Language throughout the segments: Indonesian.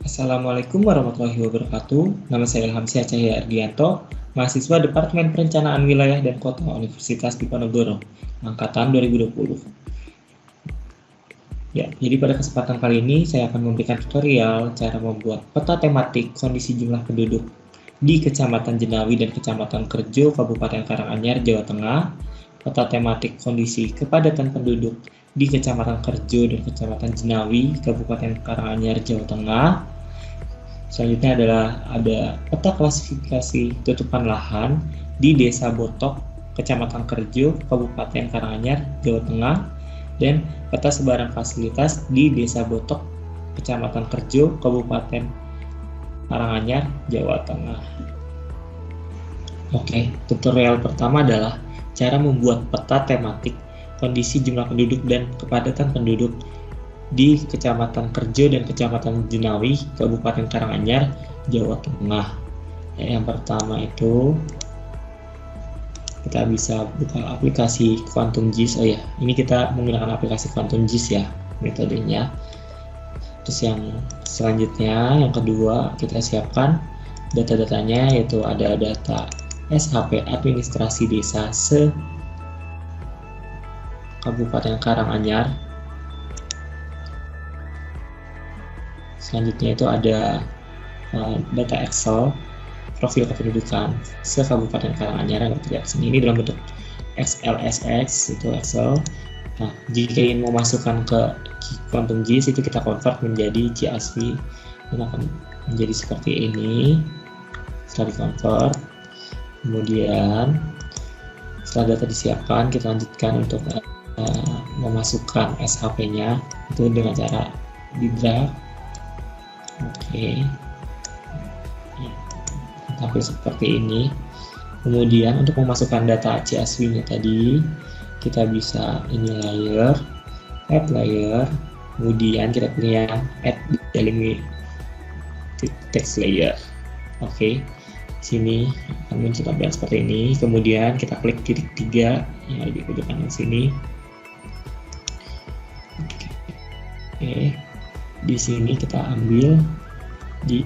Assalamualaikum warahmatullahi wabarakatuh. Nama saya Ilham Syah Cahya Ardianto, mahasiswa Departemen Perencanaan Wilayah dan Kota Universitas Diponegoro, angkatan 2020. Ya, jadi pada kesempatan kali ini saya akan memberikan tutorial cara membuat peta tematik kondisi jumlah penduduk di Kecamatan Jenawi dan Kecamatan Kerjo, Kabupaten Karanganyar, Jawa Tengah, peta tematik kondisi kepadatan penduduk di Kecamatan Kerjo dan Kecamatan Jenawi, Kabupaten Karanganyar, Jawa Tengah. Selanjutnya adalah ada peta klasifikasi tutupan lahan di Desa Botok, Kecamatan Kerjo, Kabupaten Karanganyar, Jawa Tengah, dan peta sebaran fasilitas di Desa Botok, Kecamatan Kerjo, Kabupaten Karanganyar, Jawa Tengah. Oke, tutorial pertama adalah cara membuat peta tematik kondisi jumlah penduduk dan kepadatan penduduk di Kecamatan Kerjo dan Kecamatan Jenawi, Kabupaten Karanganyar, Jawa Tengah. Yang pertama itu kita bisa buka aplikasi QuantumGIS. Ini kita menggunakan aplikasi QuantumGIS ya metodenya. Terus yang selanjutnya, yang kedua, kita siapkan data-datanya, yaitu ada data SHP administrasi desa Kabupaten Karanganyar. Selanjutnya itu ada data Excel profil kependudukan se-Kabupaten Karanganyar yang terlihat di sini. Ini dalam bentuk XLSX, itu Excel. Nah, jika ingin memasukkan ke QuantumGIS, itu kita convert menjadi CSV dan akan menjadi seperti ini. Setelah di-convert, kemudian setelah data disiapkan, kita lanjutkan untuk memasukkan SHP-nya itu dengan cara di drag. Oke, tampil seperti ini. Kemudian untuk memasukkan data CSV-nya tadi, kita bisa ini layer, add layer, kemudian kita pilih yang add delimit text layer. Oke, sini akan muncul tampilan seperti ini. Kemudian kita klik titik 3 yang ada di pojok kanan sini. Oke, di sini kita ambil di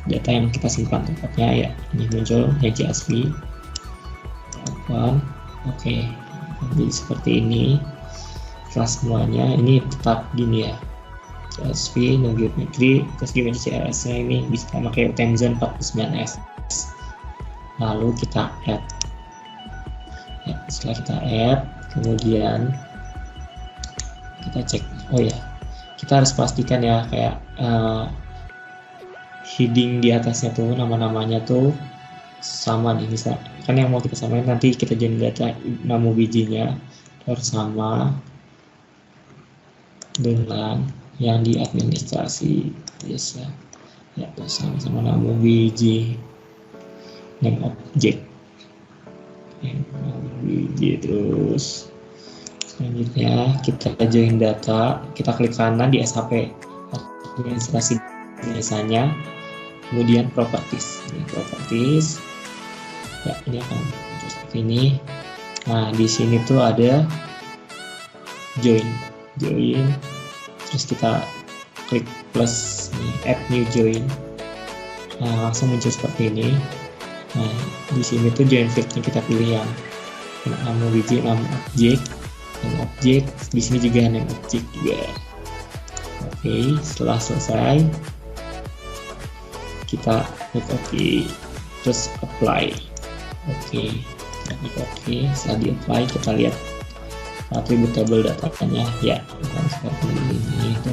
data yang kita simpan tempatnya ya. Ini muncul yang CSV. Oke, jadi seperti ini. Setelah semuanya ini tetap gini ya. CSV, no geometry, terus gimana CSS-nya ini bisa pakai Tenzon 49S. Lalu kita add. Ya, setelah kita add, kemudian kita cek. Oh ya, kita harus pastikan ya kayak heading di atasnya tuh nama-namanya tuh sama nih. Bisa kan yang mau kita samain, nanti kita jadi data nama bijinya harus sama dengan yang di administrasi desa ya, sama-sama nama biji, name object, terus selanjutnya kita join data, kita klik kanan di SHP administrasi desanya, kemudian properties. Ini properties ya, ini akan muncul seperti ini. Nah, di sini tuh ada join, terus kita klik plus nih, add new join. Nah, langsung muncul seperti ini. Nah, di sini tuh join field-nya kita pilih yang nama biji, nama objek, di sini juga name object juga. Oke, setelah selesai kita klik OK, terus apply. Oke, kita klik OK. Setelah di apply, kita lihat atribut table datanya ya, seperti ini. Itu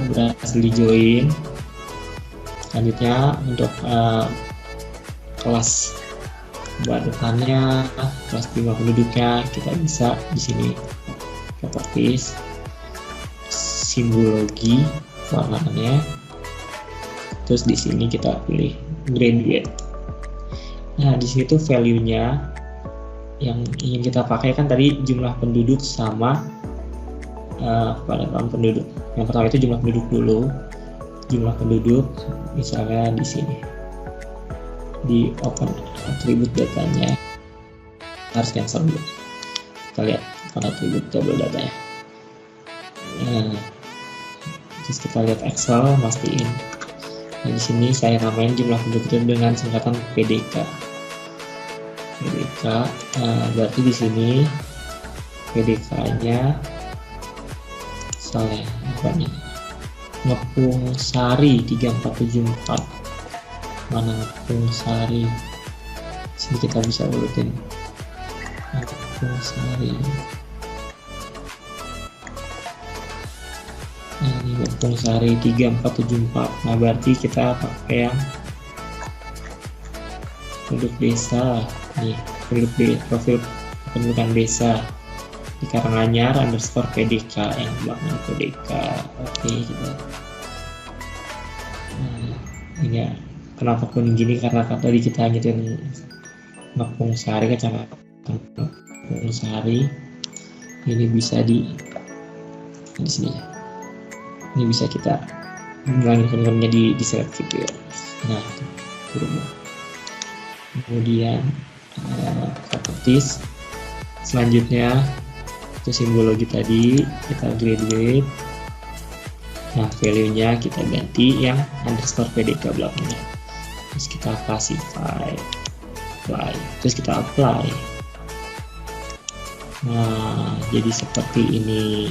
udah berhasil di join. Selanjutnya untuk kelas batasannya, kelas jumlah penduduknya, kita bisa di sini properties, simbologi warnanya, terus di sini kita pilih graduate. Nah, di situ value-nya yang ingin kita pakai kan tadi jumlah penduduk sama kepadatan penduduk. Yang pertama itu jumlah penduduk dulu. Jumlah penduduk misalnya di sini di open atribut datanya, harus cancel dulu. Kita lihat open atribut table datanya. Terus kita lihat Excel, mastiin Nah, di sini saya namain jumlah penduduk itu dengan singkatan PDK. Berarti di sini PDK-nya misalnya apa nih? Ngepung Sari 3474. Mana Ngepung Sari? Sini kita bisa urutin. Ngepung Sari. Nah, ini Ngepung Sari 3474. Nah, berarti kita pakai yang penduduk desa nih, profil pendudukan desa di Karanganyar underscore PDK, yang belakangnya PDK. Oke, kita ini ya, kenapa kuning gini, karena tadi kita ngitung Ngepung Sari, kecamatan Ngepung Sari. Ini bisa di sini ya, ini bisa kita ngilangin kuning-kuningnya di select gitu ya. Nah, kemudian properties selanjutnya itu simbologi tadi kita graduate. Nah, value-nya kita ganti yang underscore PDK belakangnya, terus kita classify, apply, terus kita apply. Nah, jadi seperti ini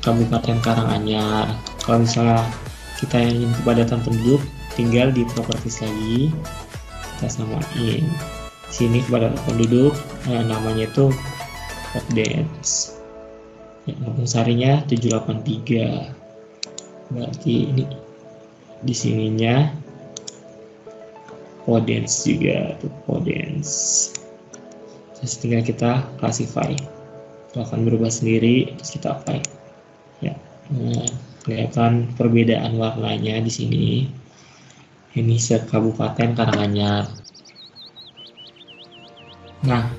Kabupaten Karanganyar. Kalau misalnya kita ingin kepadatan penduduk, tinggal di properties lagi, kita samain. Sini kepadatan penduduk, namanya itu Podens. Ya, Ngepung Sarinya 783. Berarti ini di sininya Podens juga, tuh Podens. Terus tinggal kita classify. Itu akan berubah sendiri, terus kita apply. Ya, kelihatan perbedaan warnanya di sini. Ini se-Kabupaten Karanganyar. Nah,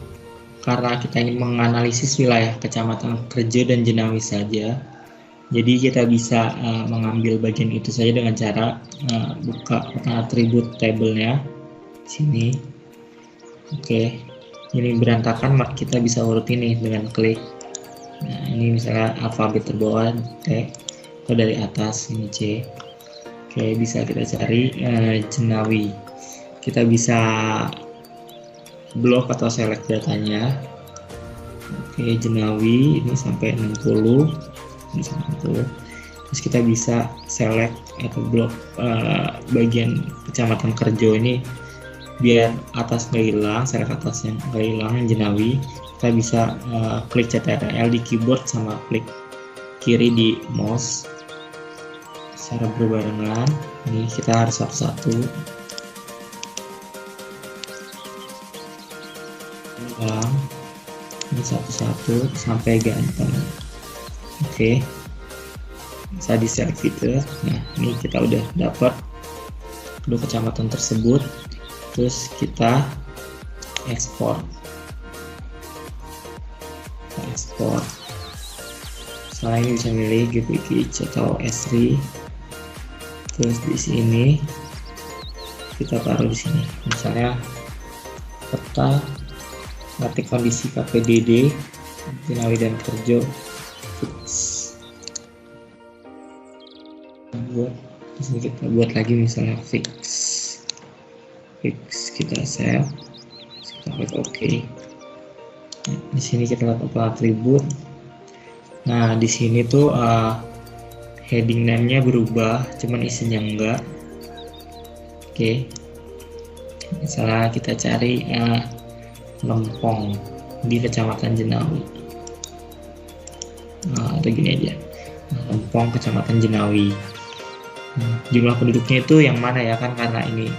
karena kita ingin menganalisis wilayah Kecamatan Kerjo dan Jenawi saja, jadi kita bisa mengambil bagian itu saja dengan cara buka atribut tabelnya di sini. Oke, ini berantakan, kita bisa urutin nih dengan klik. Nah, ini misalnya alfabet terbawah T, atau dari atas ini C. Oke, bisa kita cari Jenawi. Kita bisa blok atau select datanya. Oke, Jenawi ini sampai 60, ini sampai 60. Terus kita bisa select atau blok bagian Kecamatan Kerjo ini biar atas nggak hilang, select atas yang nggak hilang, yang Jenawi. Kita bisa klik CTRL di keyboard sama klik kiri di mouse secara berbarengan. Ini kita harus satu-satu. Ini satu-satu sampai ganteng. Oke, bisa di select fitur. Nah, ini kita udah dapat kedua kecamatan tersebut. Terus kita ekspor. Selain ini bisa milih GPK atau S3. Terus di sini kita taruh di sini. Misalnya peta, ngetik kondisi KPDD Jenawi dan Kerjo fix. Di sini kita buat lagi misalnya fix, kita save, kita klik OK. Di sini kita lihat atribut. Nah, di sini tuh heading name-nya berubah, cuman isinya enggak. Oke. Misalnya kita cari Lempong di Kecamatan Jenawi. Atau gini aja. Lempong Kecamatan Jenawi. Jumlah penduduknya itu yang mana ya, kan karena ini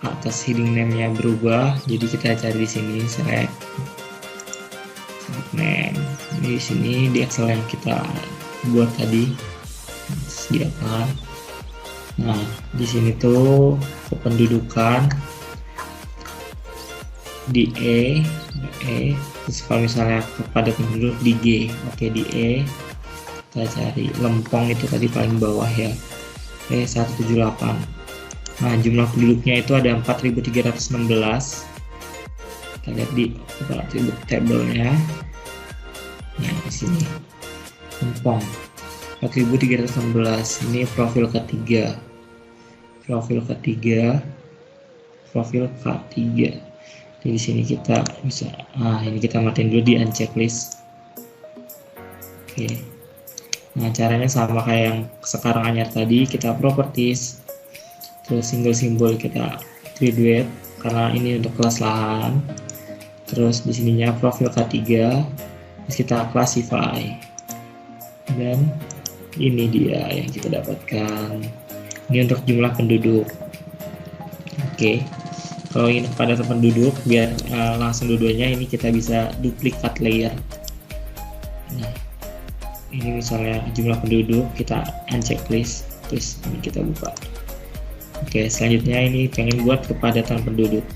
atas heading name-nya berubah, jadi kita cari di sini select name. Di sini di Excel yang kita buat tadi sediakan. Nah, di sini tuh kependudukan di E, terus kalau misalnya kepada penduduk di G. Oke, di E kita cari Lempong itu tadi paling bawah ya, 178. Nah, jumlah penduduknya itu ada 4.316. Kita lihat di atribut tabelnya. Nah, di sini Lempong 4316. Ini profil ketiga. Profil ketiga. Profil K3. Di sini kita bisa, ini kita matiin dulu di unchecklist. Oke. Nah, caranya sama kayak yang sekarang anyar tadi, kita properties, terus single simbol kita graduate karena ini untuk kelas lahan. Terus di sininya profil K3, terus kita classify. Dan ini dia yang kita dapatkan. Ini untuk jumlah penduduk. Oke. Kalau ingin kepadatan penduduk, biar langsung dua-duanya, ini kita bisa duplikat layer. Nah, ini misalnya jumlah penduduk, kita unchecklist, terus ini kita buka. Oke, selanjutnya ini pengen buat kepadatan penduduk.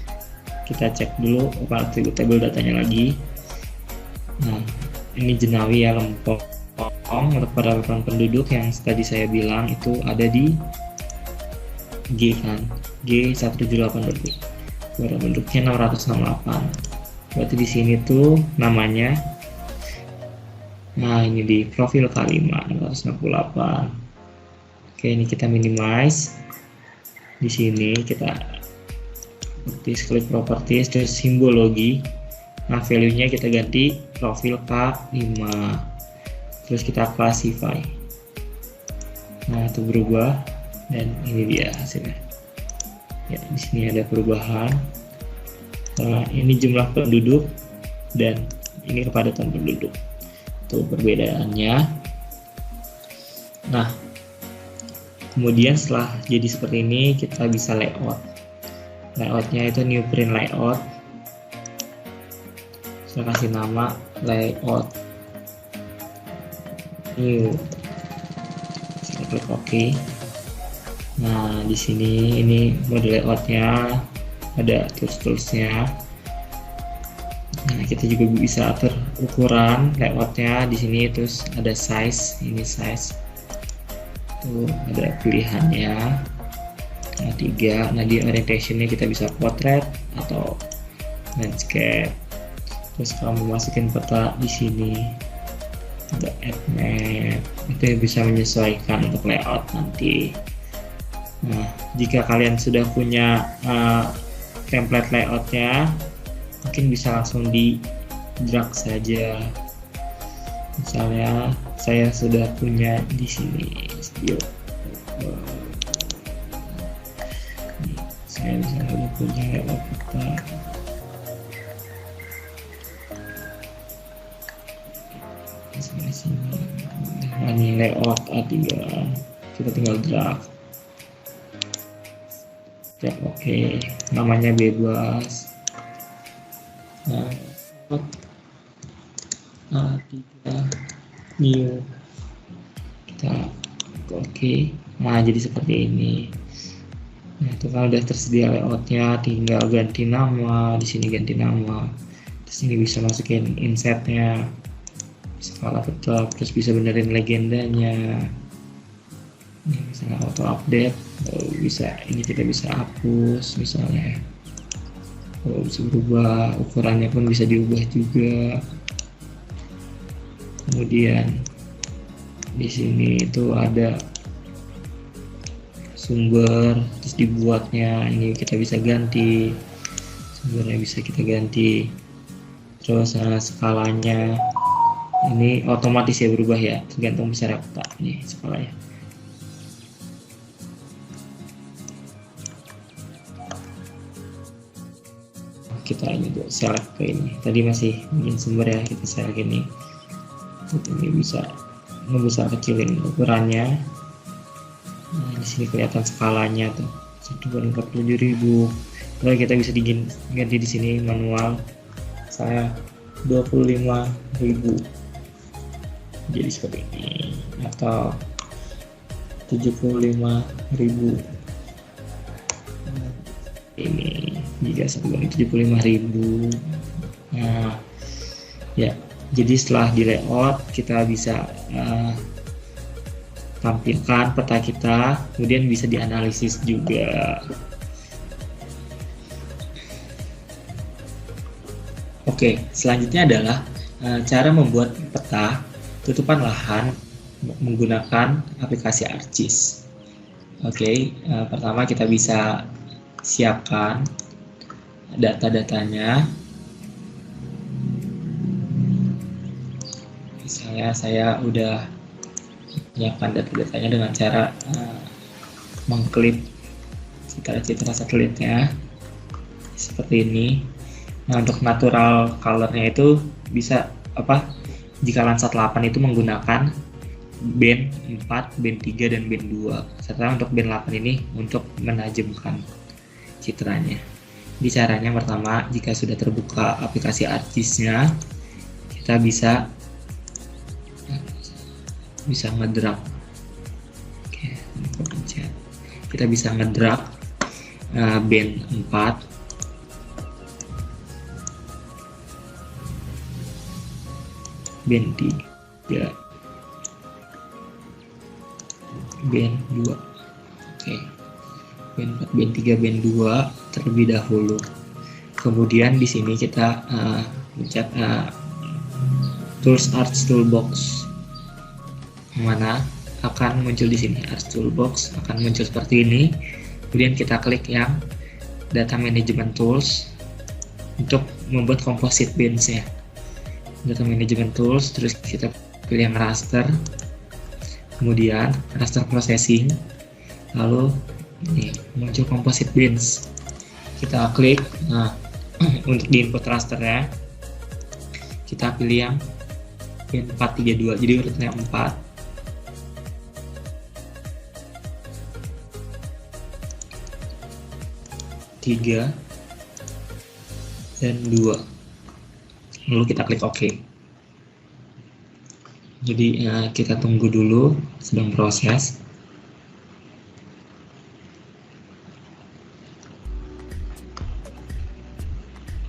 Kita cek dulu atribut tabel datanya lagi. Nah, ini Jenawi ya, Lempong. Untuk kepadatan penduduk yang tadi saya bilang itu ada di G kan, G178 berarti. Penduduknya 668. Berarti di sini tuh namanya, nah ini di profil K5 668. Oke, ini kita minimize. Di sini kita klik properties, terus simbologi. Nah, value-nya kita ganti profil K5. Terus kita classify. Nah, itu berubah dan ini dia hasilnya. Ya, di sini ada perubahan. Ini jumlah penduduk dan ini kepadatan penduduk. Itu perbedaannya. Nah, kemudian setelah jadi seperti ini, kita bisa layout. Layoutnya itu new print layout. Saya kasih nama layout new. Saya klik OK. Nah, di sini ini mode layoutnya, ada tools-toolsnya. Nah, kita juga bisa atur ukuran layoutnya di sini, terus ada size, ini size. Tuh ada pilihannya. Nah, 3. Nah, di orientationnya kita bisa portrait atau landscape. Terus kamu masukin peta di sini. Ada add map. Itu yang bisa menyesuaikan untuk layout nanti. Nah, jika kalian sudah punya template layoutnya, mungkin bisa langsung di drag saja. Misalnya saya sudah punya di sini studio. Saya sudah punya layout peta. Nah, ini layout A3. Kita tinggal drag. Ya, oke, namanya bebas. Nah, A3 new, kita oke. Nah, jadi seperti ini. Nah, itu kalau udah tersedia layoutnya, tinggal ganti nama. Di sini ganti nama. Terus ini bisa masukin insetnya, skala tetap, terus bisa benerin legendanya. Ini misalnya auto update, bisa ini kita bisa hapus misalnya. Bisa berubah, ukurannya pun bisa diubah juga. Kemudian di sini itu ada sumber, terus dibuatnya ini kita bisa ganti, sumbernya bisa kita ganti. Terus skalanya ini otomatis ya berubah ya, tergantung besar peta nih skalanya. Kita ini tuh select ke ini, tadi masih bikin sumber ya, kita select ini. Ini bisa ngebesar kecilin ukurannya. Nah, di sini kelihatan skalanya tuh 147.000. Lalu kita bisa diganti di sini manual, saya 25.000 jadi seperti ini, atau 75.000 ini jika 75.000. Nah ya, jadi setelah di layout kita bisa tampilkan peta kita, kemudian bisa dianalisis juga. Oke, selanjutnya adalah cara membuat peta tutupan lahan menggunakan aplikasi ArcGIS. Oke, pertama kita bisa siapkan data-datanya. Misalnya saya udah menyiapkan data-datanya dengan cara mengklip citra-citra satelitnya seperti ini. Nah, untuk natural color-nya itu bisa jika Landsat 8 itu menggunakan band 4, band 3, dan band 2. Serta untuk band 8 ini untuk menajamkan citranya. Jadi caranya pertama, jika sudah terbuka aplikasi ArcGIS-nya, kita bisa ngedrag. Oke, pencet. Kita bisa ngedrag band 4, band 3, band 2. Oke. Band 4, band 3, band 2 terlebih dahulu. Kemudian di sini kita pencet Tools Arch Toolbox. Mana akan muncul di sini Arch Toolbox akan muncul seperti ini. Kemudian kita klik yang Data Management Tools untuk membuat composite bands ya. Data Management Tools, terus kita pilih yang raster, kemudian raster processing, lalu ini muncul composite bands. Kita klik. Nah, untuk di input rasternya kita pilih yang band 432, jadi urutnya 4, 3, dan 2. Lalu kita klik OK. Jadi kita tunggu dulu, sedang proses.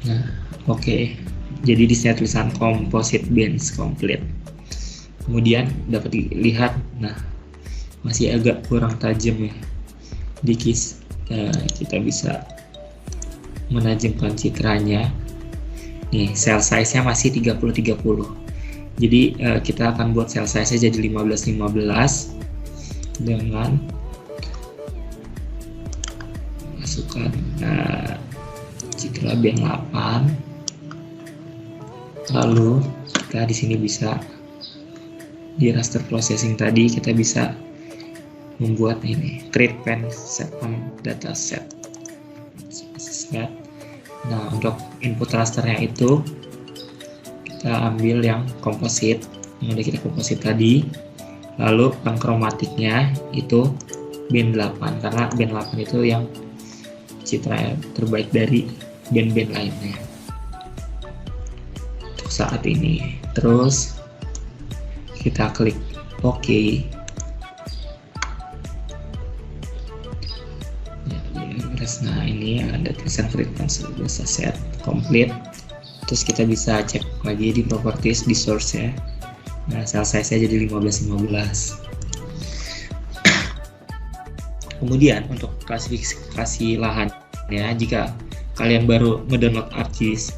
Nah, oke. Jadi di sini tulisan composite bands complete. Kemudian dapat dilihat, nah masih agak kurang tajam ya. Dikis kita bisa menajamkan citranya. Nih, cell size-nya masih 30-30. Jadi kita akan buat cell size-nya jadi 15-15 dengan masukkan citra band 8. Lalu kita di sini bisa di raster processing tadi kita bisa membuat ini create pen segment data set. Nah, untuk input rasternya itu kita ambil yang komposit yang udah kita komposit tadi, lalu pengkromatiknya itu band 8 karena band 8 itu yang citra terbaik dari band-band lainnya untuk saat ini. Terus kita klik OK. Nah, ini ada tulisan frequency data set complete. Terus kita bisa cek lagi di properties di source ya. Nah, cell size-nya jadi 15-15. Kemudian untuk klasifikasi lahan ya, jika kalian baru mendownload ArcGIS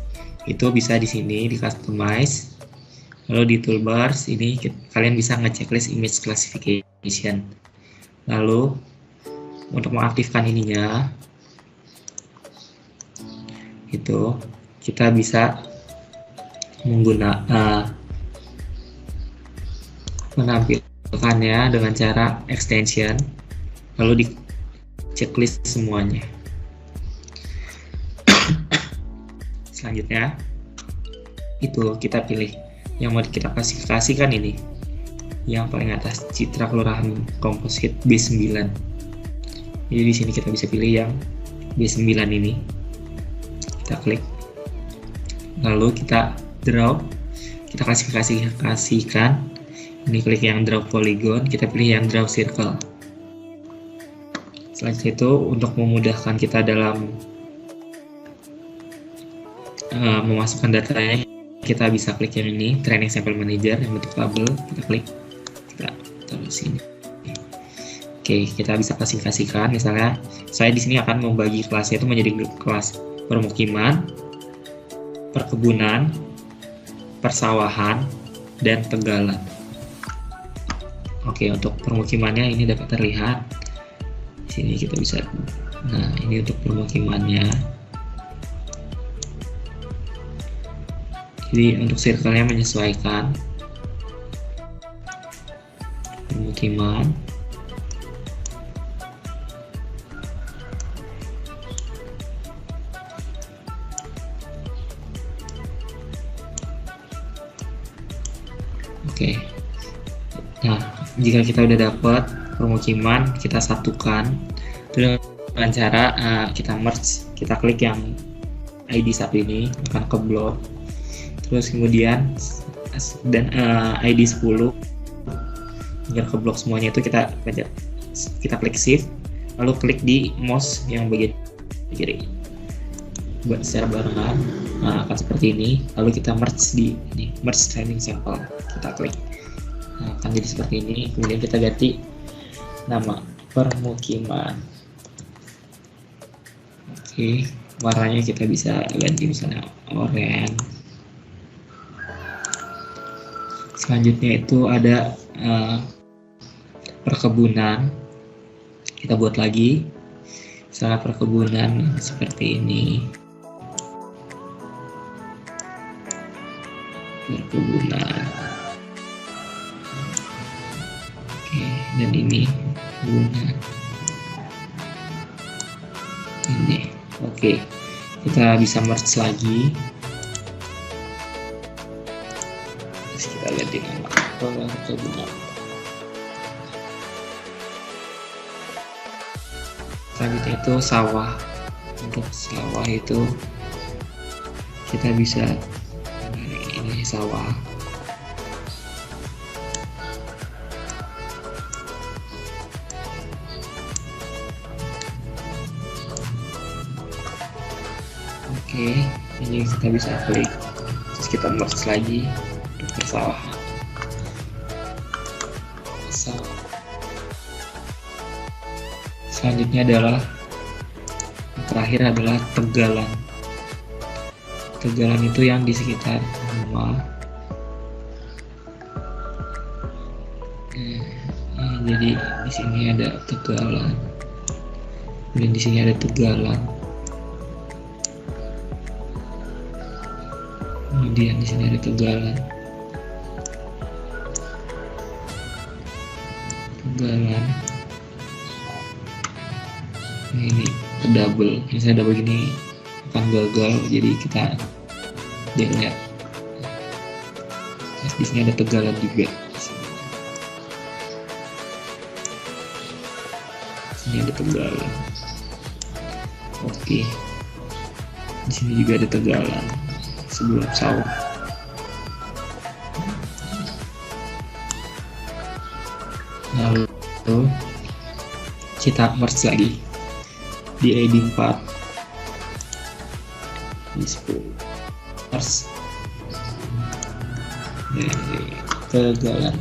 itu bisa di sini di customize. Lalu di toolbars ini kalian bisa ngechecklist image classification. Lalu untuk mengaktifkan ininya itu kita bisa menampilkannya dengan cara extension, lalu di checklist semuanya. Selanjutnya itu kita pilih yang mau kita klasifikasikan, ini yang paling atas citra kelurahan komposit B9. Jadi di sini kita bisa pilih yang B9 ini. Kita klik, lalu kita draw, kita klasifikasikan. Ini klik yang draw polygon, kita pilih yang draw circle. Selanjutnya itu untuk memudahkan kita dalam memasukkan datanya, kita bisa klik yang ini, training sample manager yang bentuk label, kita klik, kita taruh sini. Oke, kita bisa klasifikasikan. Misalnya saya di sini akan membagi kelasnya itu menjadi kelas permukiman, perkebunan, persawahan, dan tegalan. Oke, untuk permukimannya ini dapat terlihat. Di sini kita bisa, nah ini untuk permukimannya. Jadi untuk circle-nya menyesuaikan permukiman. Oke. Nah, jika kita udah dapat permukiman, kita satukan dengan cara kita merge. Kita klik yang ID 1 ini, akan ke blok. Terus kemudian dan ID 10 biar ke blok semuanya itu kita klik shift, lalu klik di mouse yang bagian kiri buat secara barengan. Nah, akan seperti ini, lalu kita merge di ini, merge training sample, kita klik. Nah, akan jadi seperti ini. Kemudian kita ganti nama permukiman. Oke, warnanya kita bisa ganti misalnya oranye. Selanjutnya itu ada perkebunan. Kita buat lagi misalnya perkebunan seperti ini. Perkebunan. Oke, dan ini perkebunan. Ini. Oke. Kita bisa merge lagi. Terus kita ganti nama perkebunan. Selanjutnya itu sawah. Untuk sawah itu kita bisa ini sawah. Oke, ini kita bisa klik, terus kita merge lagi untuk persawahan. Selanjutnya adalah terakhir adalah tegalan. Tegalan itu yang di sekitar rumah. Jadi di sini ada tegalan, dan di sini ada tegalan. Kemudian di sini ada tegalan. Tegalan. Nah, ini double. Misalnya double gini akan gagal, jadi kita delete. Terus di sini ada tegalan juga. Di sini ada tegalan. Oke. Di sini juga ada tegalan sebelum sawah. Lalu kita merge lagi di ID 4 di 10 merge tegalan.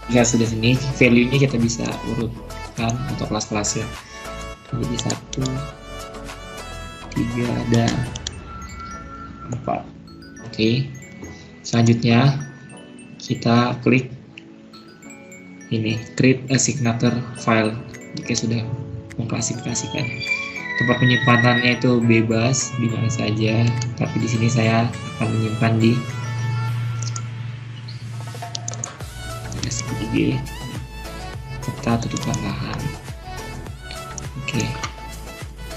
Jika sudah sini, value-nya kita bisa urutkan untuk kelas-kelasnya. Jadi 1, 3, dan 4. Oke. Selanjutnya kita klik ini, create a signature file jika sudah mengklasifikasikan. Tempat penyimpanannya itu bebas di mana saja, tapi di sini saya akan menyimpan di SVG, peta tutupan lahan. Oke,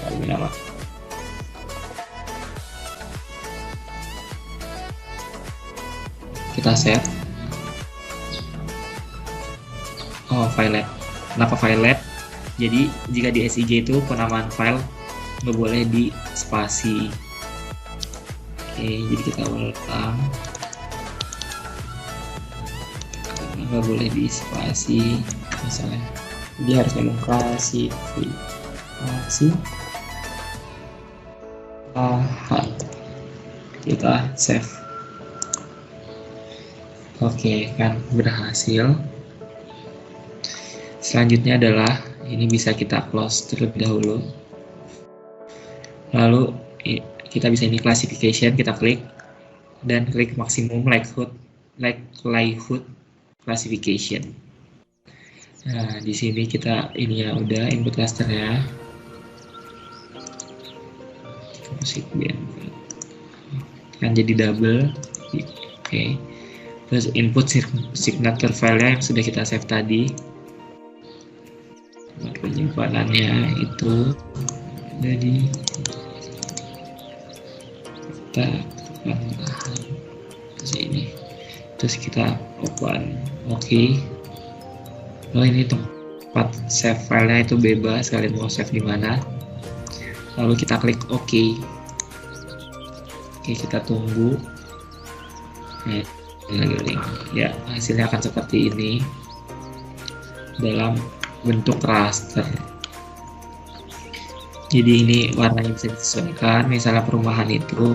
lalu nama. Kita save. Oh, filelet. Kenapa filelet? Jadi jika di SIG itu penamaan file nggak boleh di spasi. Oke, jadi kita ulang. Nggak boleh di spasi, misalnya. Dia harus ngomong klasifikasi. Kita save. Oke, kan berhasil. Selanjutnya adalah ini bisa kita close terlebih dahulu. Lalu kita bisa ini classification, kita klik dan klik maksimum likelihood likelihood classification. Nah, di sini kita ini ya udah input rasternya. Kan jadi double. Oke. Terus input signature filenya yang sudah kita save tadi. Penyimpanannya itu jadi kita ke sini. Terus kita open. Oke. Oh, ini tempat save filenya itu bebas, kalian mau save di mana. Lalu kita klik OK. Oke, kita tunggu. Ya, hasilnya akan seperti ini dalam bentuk raster. Jadi ini warnanya bisa disesuaikan. Misalnya perumahan itu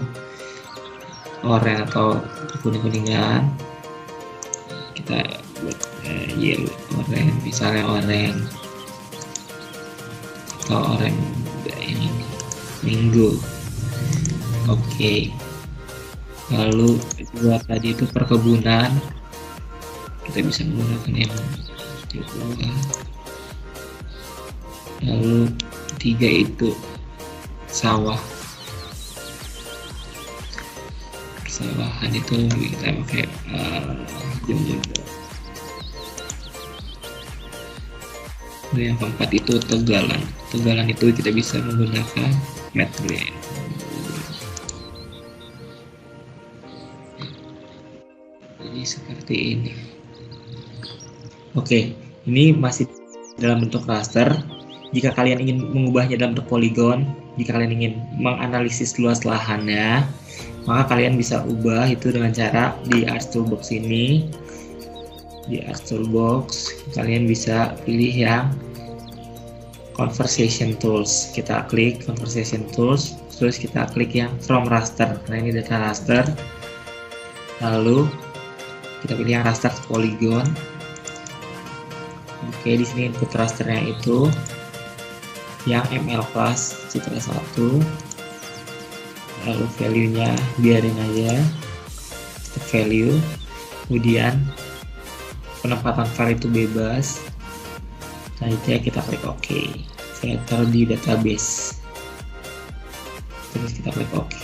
oranye atau kuning-kuningan, kita buat yellow, oranye, misalnya oranye atau oranye ini minggu. Oke. Lalu kedua tadi itu perkebunan, kita bisa menggunakan yang di bawah. Lalu tiga itu sawah, persawahan itu kita pakai jam-jam. Yang keempat itu tegalan. Tegalan itu kita bisa menggunakan matte green. Jadi seperti ini. Oke, ini masih dalam bentuk raster. Jika kalian ingin mengubahnya dalam bentuk polygon, jika kalian ingin menganalisis luas lahannya, maka kalian bisa ubah itu dengan cara di Arch Toolbox ini. Di Arch Toolbox kalian bisa pilih yang Conversation Tools. Kita klik Conversation Tools, terus kita klik yang From Raster. Nah, ini data raster. Lalu kita pilih yang raster polygon. Oke, di sini input rasternya itu yang ML class citra 1. Lalu value-nya biarin aja value. Kemudian penempatan file itu bebas. Selanjutnya kita klik OK. Saya taruh di database. Terus kita klik OK.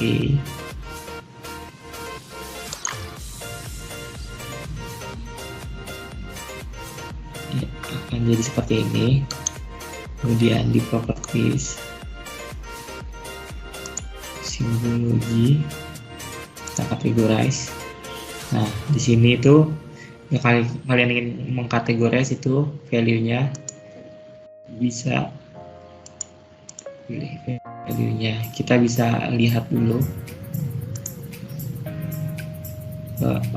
Ya, akan jadi seperti ini. Kemudian di properties, simbologi, kita categorize. Nah, di sini itu ya, kalian ingin mengkategorize itu value-nya, bisa pilih value-nya. Kita bisa lihat dulu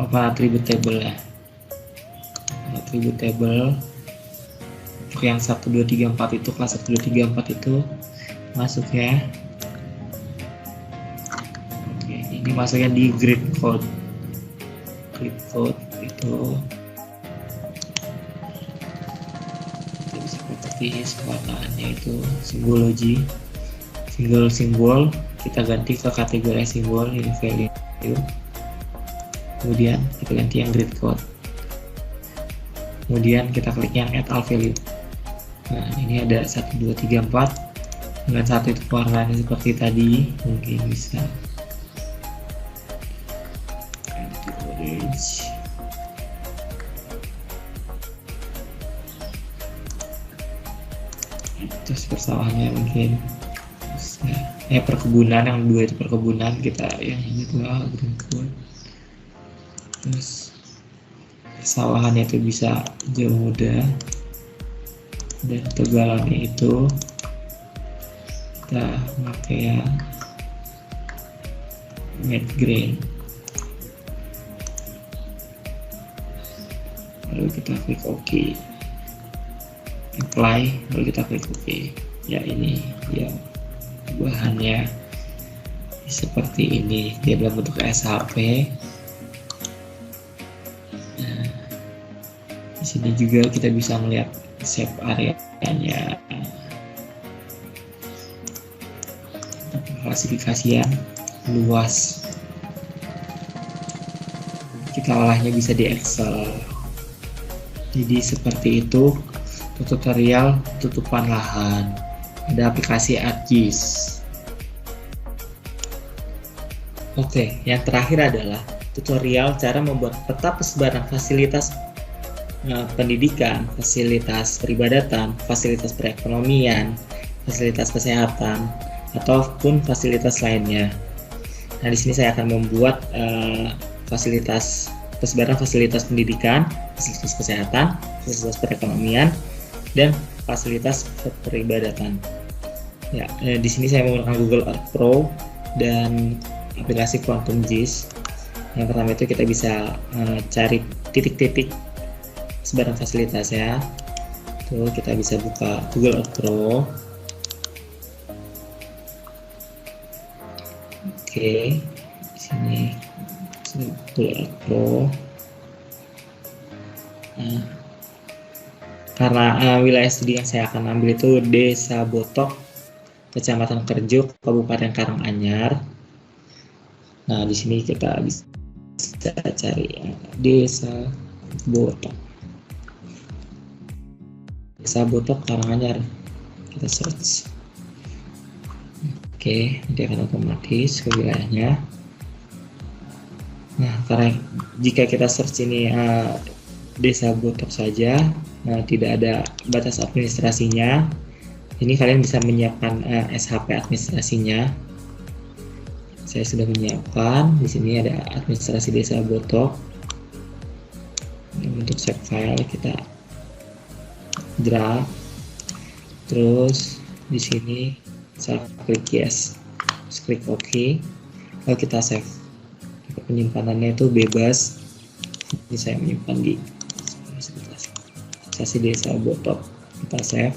apa atribut table-nya. Atribut table untuk yang 1, 2, 3, 4 itu, kelas 1, 2, 3, 4 itu masuknya. Oke, ini masuknya di grid code. Grid code itu kita bisa properties, warnanya itu simbologi, single simbol, kita ganti ke kategori simbol, ini value. Kemudian kita ganti yang grid code. Kemudian kita klik yang add all value. Nah, ini ada 1, 2, 3, 4 dengan satu itu warnanya seperti tadi. Mungkin bisa orange. Terus persawahannya mungkin bisa. Perkebunan, yang 2 itu perkebunan, kita yang ini tuh green code. Terus persawahannya itu bisa jauh muda, dan tegalannya itu kita pakai yang matte green. Lalu kita klik OK, apply, lalu kita klik OK. Ya, ini ya bahannya seperti ini, dia dalam bentuk SHP. Di sini juga kita bisa melihat shape areanya, klasifikasian luas. kita olahnya bisa di Excel. Jadi seperti itu tutorial tutupan lahan. Ada aplikasi ArcGIS. Oke, yang terakhir adalah tutorial cara membuat peta persebaran fasilitas pendidikan, fasilitas peribadatan, fasilitas perekonomian, fasilitas kesehatan, ataupun fasilitas lainnya. Nah, di sini saya akan membuat persebaran fasilitas pendidikan, fasilitas kesehatan, fasilitas perekonomian, dan fasilitas peribadatan. Ya, di sini saya menggunakan Google Earth Pro dan aplikasi Quantum GIS. Yang pertama itu kita bisa cari titik-titik sebaran fasilitas ya. Tuh, kita bisa buka Google Earth Pro. Oke, di sini Google Earth Pro. Nah, karena wilayah studi yang saya akan ambil itu Desa Botok, Kecamatan Kerjo, Kabupaten Karanganyar. Nah, di sini kita bisa cari Desa Botok. Desa Botok Karanganyar. Kita search. Oke, dia akan otomatis ke wilayahnya. Nah, karena jika kita search ini Desa Botok saja, tidak ada batas administrasinya, ini kalian bisa menyiapkan SHP administrasinya. Saya sudah menyiapkan. Di sini ada administrasi Desa Botok. Untuk save file kita drag, terus di sini saya klik yes, terus klik OK, lalu kita save. Penyimpanannya itu bebas. Ini saya menyimpan di administrasi Desa Botok, kita save.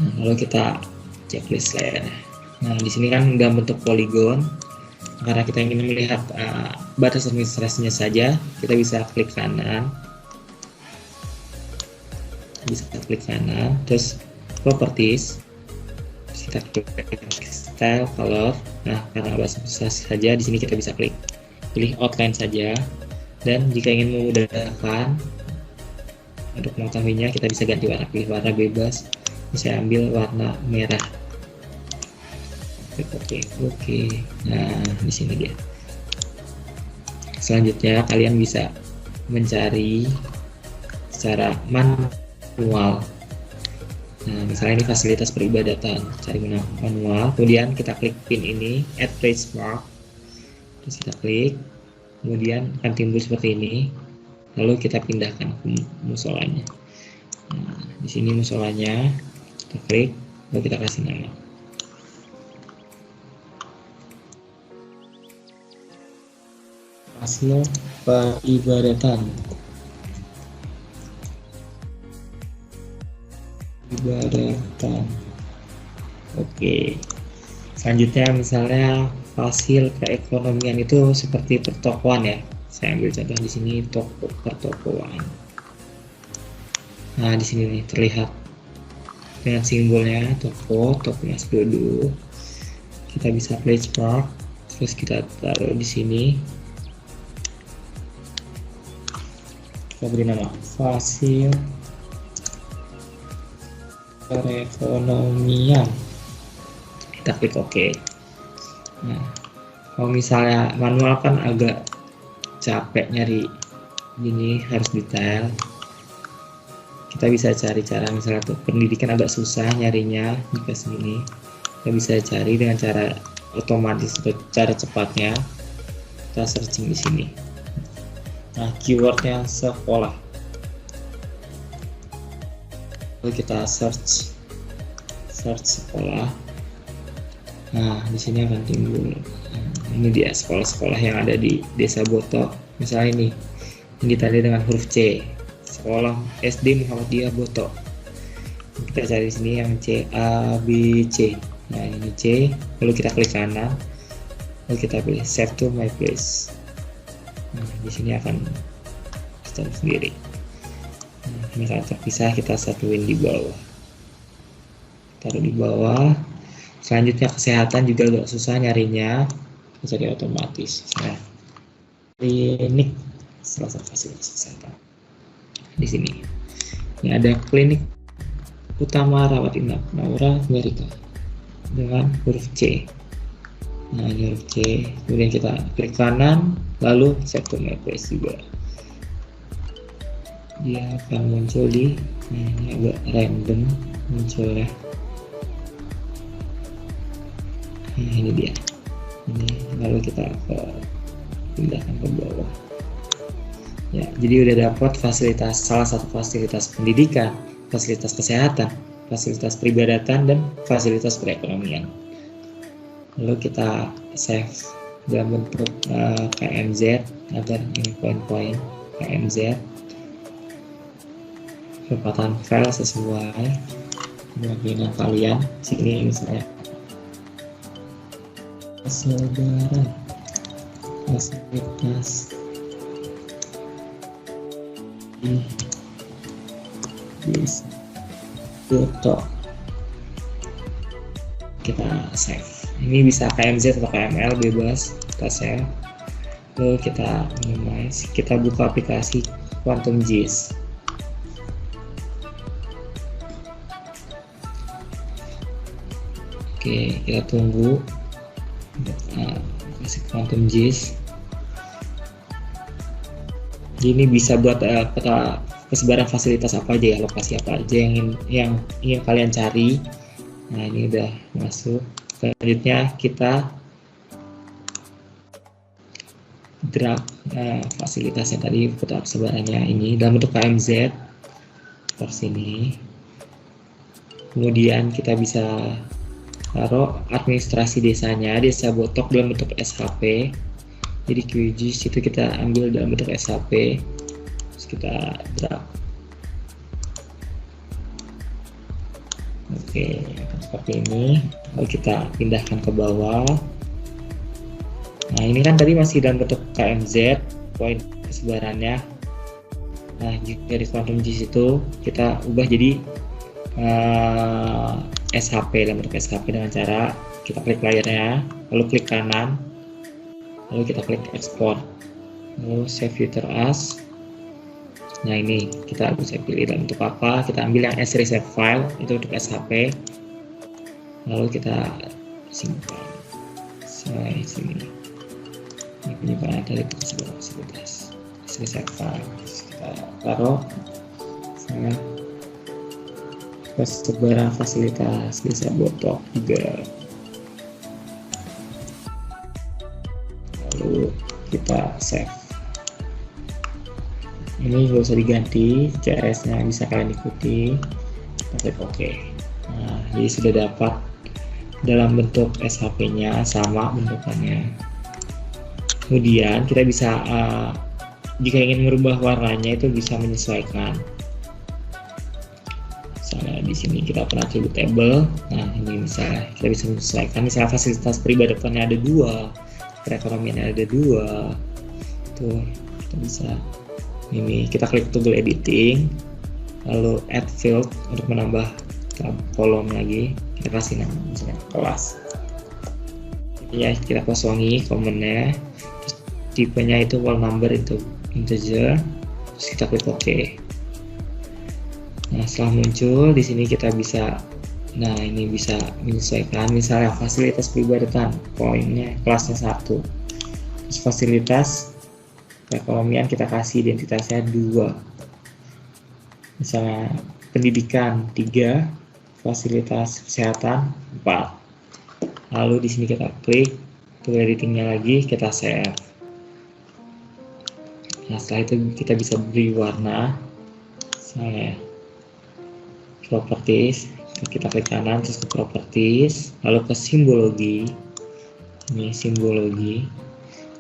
Nah, lalu kita checklist layer. Nah, di sini kan dalam bentuk poligon. Karena kita ingin melihat batas administrasinya saja, kita bisa klik kanan. Terus properties, terus kita klik style color. Nah, karena batas administrasi saja, di sini kita bisa pilih outline saja. Dan jika ingin memudahkan untuk mengetahuinya, kita bisa ganti warna, pilih warna bebas. Saya ambil warna merah. Oke. Nah, di sini dia. Selanjutnya kalian bisa mencari secara manual. Nah, misalnya ini fasilitas peribadatan, cari manual. Kemudian kita klik pin ini, add place mark. Terus kita klik, kemudian akan timbul seperti ini. Lalu kita pindahkan ke musolanya. Nah, di sini musolanya, kita klik, lalu kita kasih nama. Hasil peribadatan. Oke. Selanjutnya misalnya hasil keekonomian itu seperti pertokoan ya. Saya ambil contoh di sini toko pertokoan. Nah, di sini nih terlihat dengan simbolnya toko Mas Dodo. Kita bisa place mark, terus kita taruh di sini. Kita beri nama hasil perekonomian. Kita klik OK. Nah, kalau misalnya manual kan agak capek nyari gini, harus detail. Kita bisa cari cara misalnya untuk pendidikan agak susah nyarinya jika segini. Kita bisa cari dengan cara otomatis atau cara cepatnya. Kita searching di sini. Nah, keywordnya sekolah. Lalu kita search sekolah. Nah, di sini akan timbul. Ini dia sekolah-sekolah yang ada di Desa Botok. Misalnya ini ditandai dengan huruf C. Sekolah SD Muhammadiyah Botok. Kita cari di sini yang C, A, B, C. Nah, ini C. Lalu kita klik kanan. Lalu kita pilih save to my place. Nah, di sini akan start sendiri. Nah, ini kalau terpisah kita satuin di bawah. Taruh di bawah. Selanjutnya kesehatan juga agak susah nyarinya. Kita cari otomatis. Nah, klinik, salah satu fasilitas kesehatan. Di sini ini ada klinik utama rawat inap Naura Amerika dengan huruf C. Nah, ini huruf C. Kemudian kita klik kanan, lalu set to my place juga. Dia akan muncul di, ini agak random munculnya. Nah, ini dia. Ini lalu kita pindahkan ke bawah. Ya, jadi udah dapat fasilitas, salah satu fasilitas pendidikan, fasilitas kesehatan, fasilitas peribadatan, dan fasilitas perekonomian. Lalu kita save dalam bentuk KMZ agar ini poin-poin KMZ, perempatan file sesuai dengan kalian. Sini misalnya saudara fasilitas di foto, kita save. Ini bisa KMZ atau KML, bebas, kita save. Lalu kita minimize, kita buka aplikasi Quantum JIS. Oke, kita tunggu aplikasi Quantum JIS. Ini bisa buat peta kesebaran fasilitas apa aja ya, lokasi apa aja yang ingin kalian cari. Nah, ini udah masuk. Selanjutnya kita drag fasilitasnya tadi, peta persebarannya ini dalam bentuk KMZ per sini. Kemudian kita bisa taruh administrasi desanya, desa Botok dalam bentuk SHP. Jadi QGIS itu kita ambil dalam bentuk SHP, terus kita drag. Oke, seperti ini. Lalu kita pindahkan ke bawah. Nah, ini kan tadi masih dalam bentuk KMZ, poin kesebarannya. Nah, dari Quantum JIS itu kita ubah jadi SHP, dalam bentuk SHP dengan cara kita klik layarnya, lalu klik kanan, lalu kita klik export, lalu save future as. Nah, ini kita bisa pilih dalam bentuk apa. Kita ambil yang as receive file, itu untuk SHP, lalu kita simpan sampai sini. Ini penyimpanan dari fasilitas as receive file, kita taruh sama persebaran fasilitas desa Botok juga. Lalu kita save. Ini nggak usah diganti, CRS-nya bisa kalian ikuti. Klik OK. Nah, jadi sudah dapat dalam bentuk SHP-nya sama bentukannya. Kemudian kita bisa jika ingin merubah warnanya itu bisa menyesuaikan. Misalnya di sini kita pernah atribut table. Nah, ini misalnya kita bisa menyesuaikan. Misalnya fasilitas peribadatannya ada 2, perekonomiannya ada 2. Tuh, kita bisa. Ini kita klik toggle editing, lalu add field untuk menambah kolom lagi. Kita kasih nama misalnya kelas. Ya, kita kosongi komennya. Tipenya itu wall number itu integer. Terus kita klik OK. Nah, setelah muncul di sini kita bisa, nah ini bisa menyesuaikan. Misalnya fasilitas peribadatan, poinnya kelasnya 1. Terus fasilitas perekonomian kita kasih identitasnya 2, misalnya pendidikan 3, fasilitas kesehatan 4. Lalu di sini kita klik tool editingnya lagi, kita save. Nah, setelah itu kita bisa beri warna, misalnya properties, kita klik kanan terus ke properties, lalu ke simbologi. Ini simbologi.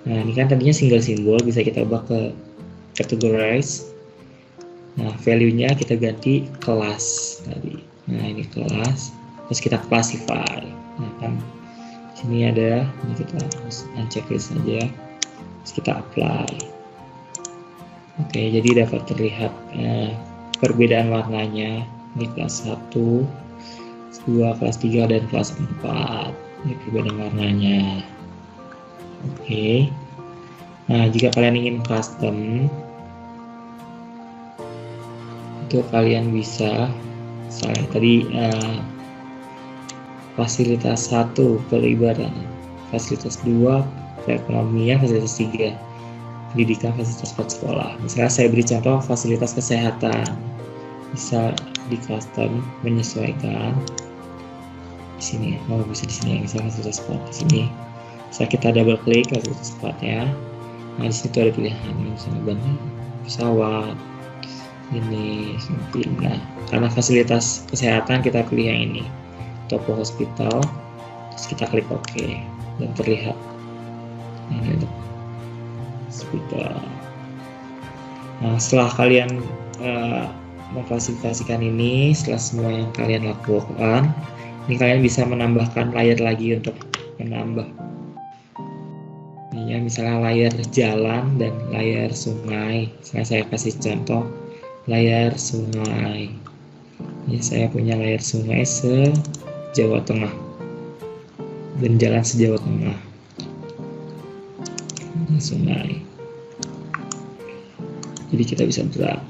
Nah, ini kan tadinya single simbol, bisa kita ubah ke categorize. Nah, value-nya kita ganti kelas tadi. Nah, ini kelas, terus kita classify. Nah, kan sini ada, ini kita unchecklist aja, terus kita apply. Oke, jadi dapat terlihat perbedaan warnanya. Ini kelas 1, kelas 2, kelas 3, dan kelas 4. Ini perbedaan warnanya. Oke. Nah, jika kalian ingin custom, itu kalian bisa, misalnya tadi fasilitas 1 peribadah, fasilitas 2 perekonomian, fasilitas 3 pendidikan, fasilitas 4 sekolah. Misalnya saya beri contoh fasilitas kesehatan, bisa di custom menyesuaikan di sini. Oh, bisa di sini, misalnya fasilitas 4 di sini. Bisa kita double klik fasilitas 4-nya. Nah, di situ ada pilihan, misalnya bandara, pesawat, ini. Nah, karena fasilitas kesehatan kita pilih yang ini, Topo Hospital, terus kita klik OK dan terlihat ini untuk hospital. Nah, setelah kalian memfasilitasikan ini, setelah semua yang kalian lakukan, ini kalian bisa menambahkan layer lagi untuk menambah. Ini ya, misalnya layer jalan dan layer sungai. Saya kasih contoh layar sungai. Ini saya punya layar sungai se-Jawa Tengah dan jalan se-Jawa Tengah. Ini sungai. Jadi kita bisa drag.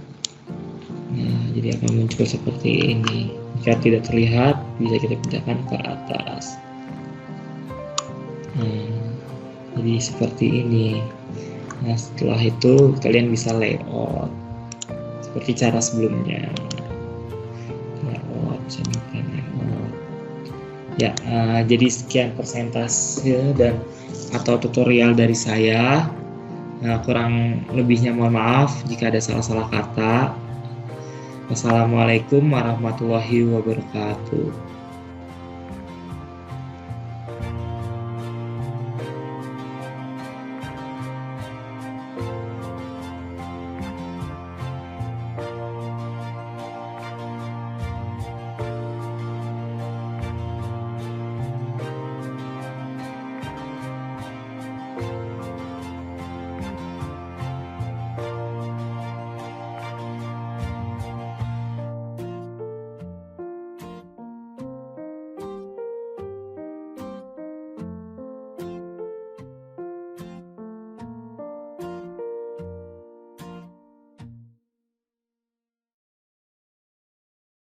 Nah, jadi akan muncul seperti ini. Jika tidak terlihat, bisa kita pindahkan ke atas. Jadi seperti ini. Nah, setelah itu kalian bisa layout seperti cara sebelumnya. Layout, ya. Jadi sekian persentase dan atau tutorial dari saya. Kurang lebihnya mohon maaf jika ada salah-salah kata. Wassalamualaikum warahmatullahi wabarakatuh.